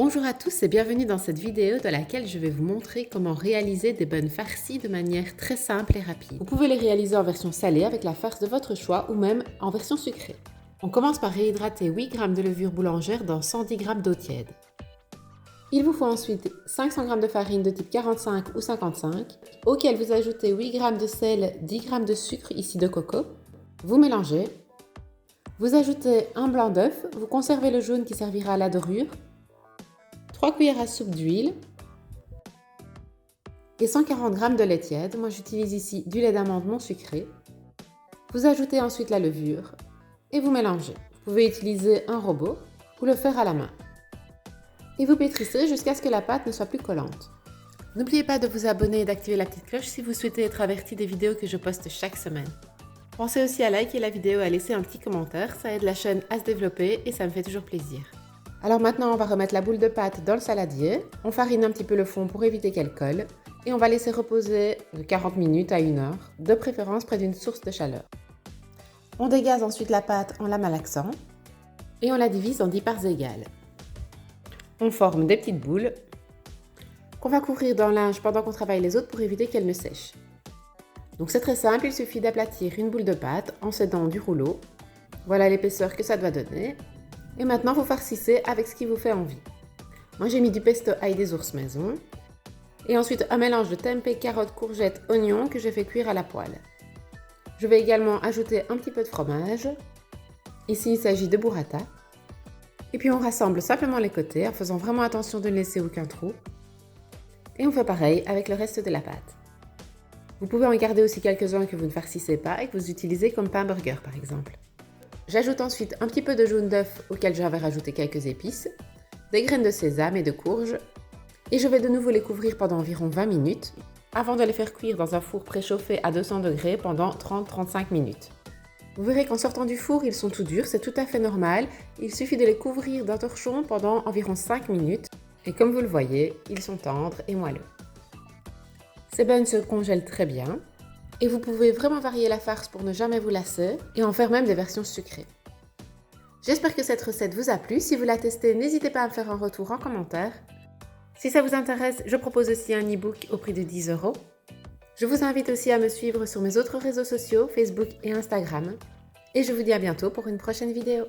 Bonjour à tous et bienvenue dans cette vidéo dans laquelle je vais vous montrer comment réaliser des buns farcis de manière très simple et rapide. Vous pouvez les réaliser en version salée avec la farce de votre choix ou même en version sucrée. On commence par réhydrater 8 g de levure boulangère dans 110 g d'eau tiède. Il vous faut ensuite 500 g de farine de type 45 ou 55, auquel vous ajoutez 8 g de sel, 10 g de sucre ici de coco. Vous mélangez. Vous ajoutez un blanc d'œuf, vous conservez le jaune qui servira à la dorure, 3 cuillères à soupe d'huile et 140 g de lait tiède. Moi j'utilise ici du lait d'amande non sucré. Vous ajoutez ensuite la levure et vous mélangez. Vous pouvez utiliser un robot ou le faire à la main. Et vous pétrissez jusqu'à ce que la pâte ne soit plus collante. N'oubliez pas de vous abonner et d'activer la petite cloche si vous souhaitez être averti des vidéos que je poste chaque semaine. Pensez aussi à liker la vidéo et à laisser un petit commentaire, ça aide la chaîne à se développer et ça me fait toujours plaisir. Alors maintenant, on va remettre la boule de pâte dans le saladier. On farine un petit peu le fond pour éviter qu'elle colle. Et on va laisser reposer de 40 minutes à 1 heure, de préférence près d'une source de chaleur. On dégaze ensuite la pâte en la malaxant. Et on la divise en 10 parts égales. On forme des petites boules qu'on va couvrir d'un linge pendant qu'on travaille les autres pour éviter qu'elles ne sèchent. Donc c'est très simple, il suffit d'aplatir une boule de pâte en s'aidant du rouleau. Voilà l'épaisseur que ça doit donner. Et maintenant, vous farcissez avec ce qui vous fait envie. Moi, j'ai mis du pesto ail des ours maison. Et ensuite, un mélange de tempeh, carottes, courgettes, oignons que j'ai fait cuire à la poêle. Je vais également ajouter un petit peu de fromage. Ici, il s'agit de burrata. Et puis, on rassemble simplement les côtés en faisant vraiment attention de ne laisser aucun trou. Et on fait pareil avec le reste de la pâte. Vous pouvez en garder aussi quelques-uns que vous ne farcissez pas et que vous utilisez comme pain burger, par exemple. J'ajoute ensuite un petit peu de jaune d'œuf auquel j'avais rajouté quelques épices, des graines de sésame et de courge, et je vais de nouveau les couvrir pendant environ 20 minutes avant de les faire cuire dans un four préchauffé à 200 degrés pendant 30-35 minutes. Vous verrez qu'en sortant du four, ils sont tout durs, c'est tout à fait normal, il suffit de les couvrir d'un torchon pendant environ 5 minutes, et comme vous le voyez, ils sont tendres et moelleux. Ces buns se congèlent très bien. Et vous pouvez vraiment varier la farce pour ne jamais vous lasser et en faire même des versions sucrées. J'espère que cette recette vous a plu. Si vous la testez, n'hésitez pas à me faire un retour en commentaire. Si ça vous intéresse, je propose aussi un e-book au prix de 10 €. Je vous invite aussi à me suivre sur mes autres réseaux sociaux, Facebook et Instagram. Et je vous dis à bientôt pour une prochaine vidéo.